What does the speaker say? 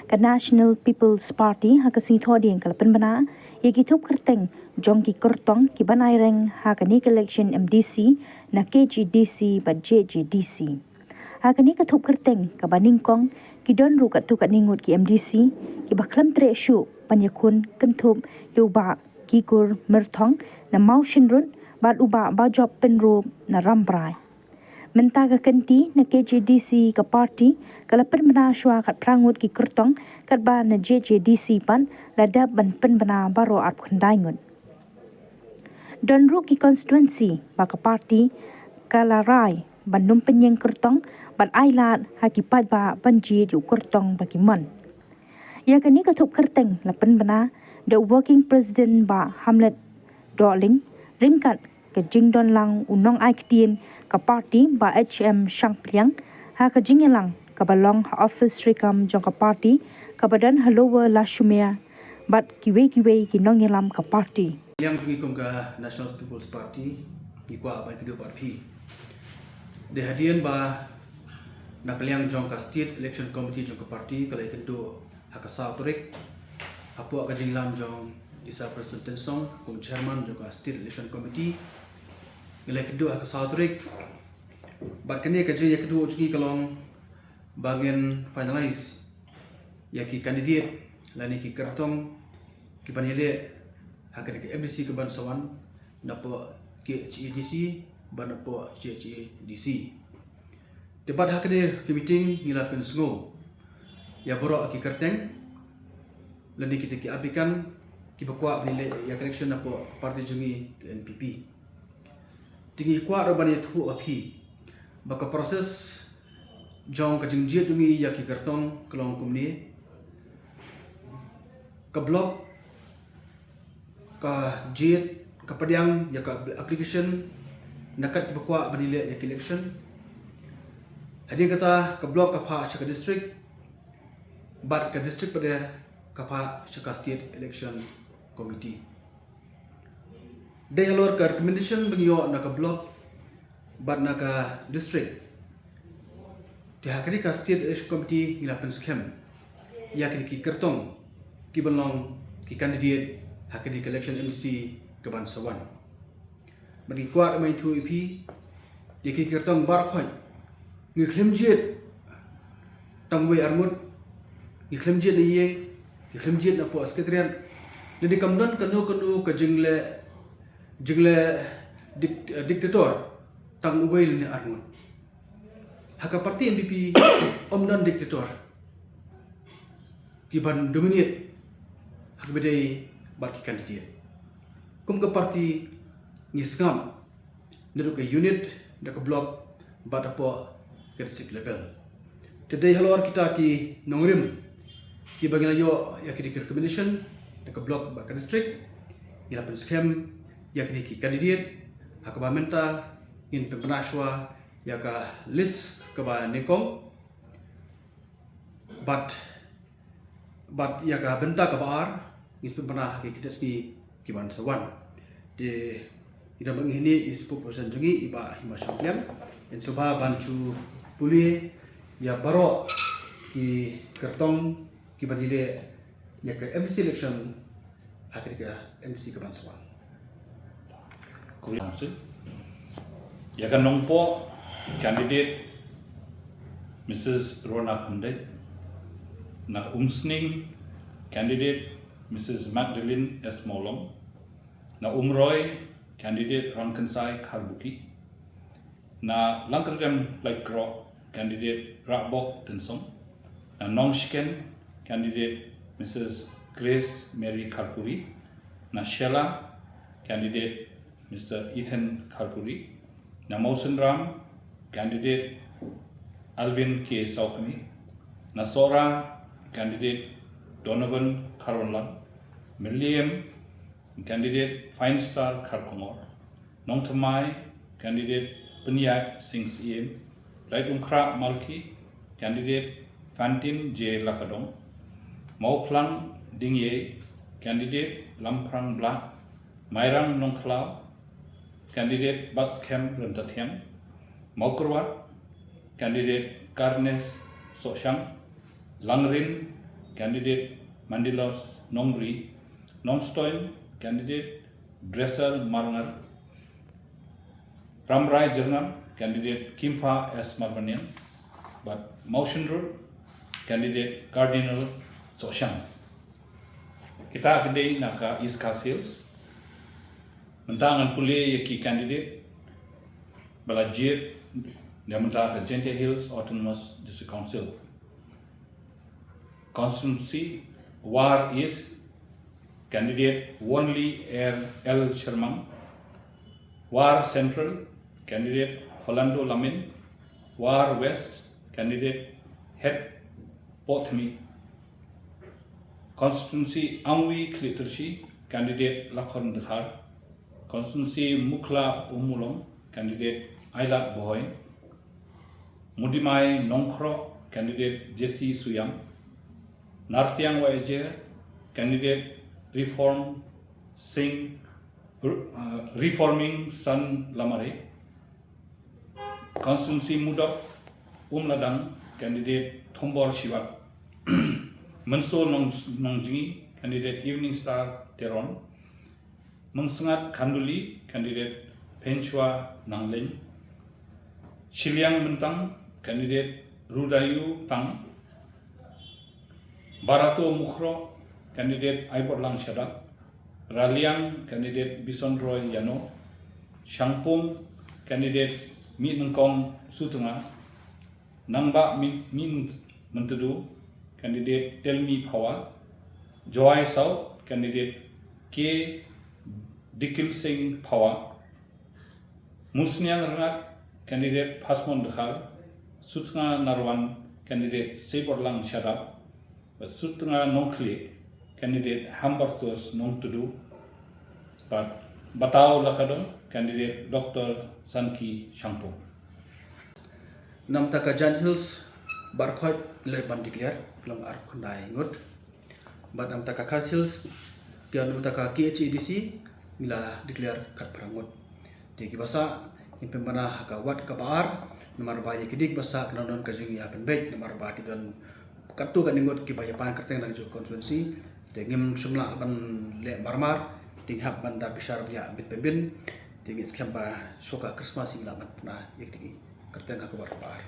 ka National People's Party ha ka sithodiang kalapan bana ye ki thup kerteng jong ki kertong ki banai reng ha ka ni election MDC na KGDC ba JGDC ha ka ni ka thup kerteng ka baning kong ki don ru ka tu ka ningut ki MDC ki baklam tre shu panyakun kentup yuba ki kur merthong na motion run bad uba ba job penro na rambrai mentaga kenti na KJDC ka party kalapan bana shwa kat prangut ki kertong kat ba na JJDC pan ladab ban pen bana baro at khandaingun don ru ki constituency ba ka party kalarai ban num penyeng kertong ban ailat hakipat ba banji yu kertong bagi man ya kani ka thup kerteng lapan bana the working president ba Hamlet Darling ringkat ke jingdon lang unong ai ktien ka party ba HM Shangpriang ha ka jingelang ka balong ha office rikam jong ka party ka badan halowa la shumia bat kiwe ki nongelam ka party yang tungi kong ka National People's Party ikwa ba kedua parti de hadian ba na kaliang jong ka state election committee jong ka party kala kedua ha ka sautorik apu ka jinglam jong isa president tensong kong chairman jong ka state election committee kala kedua ha ka sautorik bat kini ka je ya kedua uji kalong bagian finalize ya ki kandidat lani ki kertong ki panile hakari ke MDC ke Bansawan napo ke GDC banapo JJDC tepat hakari ke meeting ngila pensngo ya boro ki kerteng lani kita ki apikan ki bakwa bile ya correction napo parti jungi ke NPP tingi kwa robani thu api baka proses jong ka jingjia jungi ya ki kertong kelong kumni ka blog ka jet ka padiang ya ka application nakat ki bakwa banile ya election hadi kata ka blog ka pha ka district bat ka district pada ka pha ka state election committee de halor ka recommendation bangyo na ka blog bat na ka district ti hakari ka state election committee ilapan scam ya ki kertong ki belong ki candidate hakadi election MC ke Bansawan bagi kuat mai thu ipi ki kertong bar khoi ngi khlemjet tangwe armut ngi khlemjet ni ye ki khlemjet na po sekretariat jadi kamdon kanu ke jingle diktator tang ubai ni armut haka parti NPP omdan diktator ki ban dominate hak bedai bagi kandidat kum ke parti ngisngam neru ke unit da ke blok bada po ke district level tedai halor kita ki nongrim ki bagi layo ya ki recommendation da ke blok ba ke district ila pen scam ya ki kandidat akaba menta in pempenaswa ya ka list ke ba nekong but ya ka benta ke bar ispe pernah kita ski ki Bansawan de ida menghini ispu persen jungi iba hima syampian en soba bancu puli ya baro ki kertong ki badile ya ke MC election hakika MC ke Bansawan kuliamsi ya kan nongpo candidate Mrs. Rona Khundai na umsning candidate Mrs. Magdalene S. Molong, na Umroy, candidate Rangkansai Karbuki, na Langkerdem Laikro, candidate Rakbok Tensong, na Nongshiken, candidate Mrs. Grace Mary Karpuri, na Sheila, candidate Mr. Ethan Karpuri, na Mausenram, candidate Alvin K. Saukani, na Sora, candidate Donovan Karonlan, William, candidate Fine Star Karkongor, Nongtamai, candidate Penyak Singh Siem, Raitungkra Malki, candidate Fantin J. Lakadong, Mauplang Dingye, candidate Lamprang Blah, Mairang Nongklau, candidate Batskem Rentatiam, Maukurwat, candidate Karnes Soshang, Langrin, candidate Mandilos Nongri, Nomstoin, candidate Dresser Marngar, Ramrai Jernam, candidate Kimfa S. Marvanian, but Maushendur, candidate Cardinal Soshang. Kita kedai naka East Coast Hills, mentangan pulih yaki candidate Balajir, dia mentang Gentia Hills Autonomous District Council. Constituency War East, candidate Wonli L. Sharma. War Central, candidate Holando Lamin. War West, candidate Het Pothmi. Constituency Amwi Kliturshi, candidate Lakhon Dekhar. Constituency Mukla Umulong, candidate Ailat Boy. Mudimai Nongkro, candidate Jesse Suyam. Nartiang Wajer, candidate Reforming Sun Lamare. Constituency Mudok Ladang, candidate Thombor Shiwat. Menso Nongjingi, candidate Evening Star Teron. Mengsengat Kanduli, candidate Penchua Nanglin. Shiliang Mentang, candidate Rudayu Tang. Barato Mukhro, candidate Aibor Lang Shadak. Raliang, candidate Bison Roy Yano. Shangpung, candidate Mi Nengkong Sutunga. Nangba Min Mentedu, candidate Telmi Pawa. Joy South, candidate K. Dikil Singh Pawa. Musniang Rengat, candidate Pasmon Dekhal. Sutunga Narwan, candidate Sebor Lang Shadak. Sutunga Nongkli, candidate Hambartos Nongtudu. But Batao Lakadong, candidate Dr. Sanki Shangpo. Nam taka Jan Hills barkhoi leban declare long ar kundai ngut. But nam taka Khas Hills kian nam taka KHEDC mila declare kat perangut. Tegi basa in pembana haka wat kabar nomor ba yekidik basa kananon kajingi apen bet nomor ba kidon katu kan ningot ki bayapan kerteng lang jo konstituensi tengim sumla ban le marmar tinghap banda bishar bia bit pebin tingi skemba soka Christmas ing laban puna yekdigi kerteng ka kabar.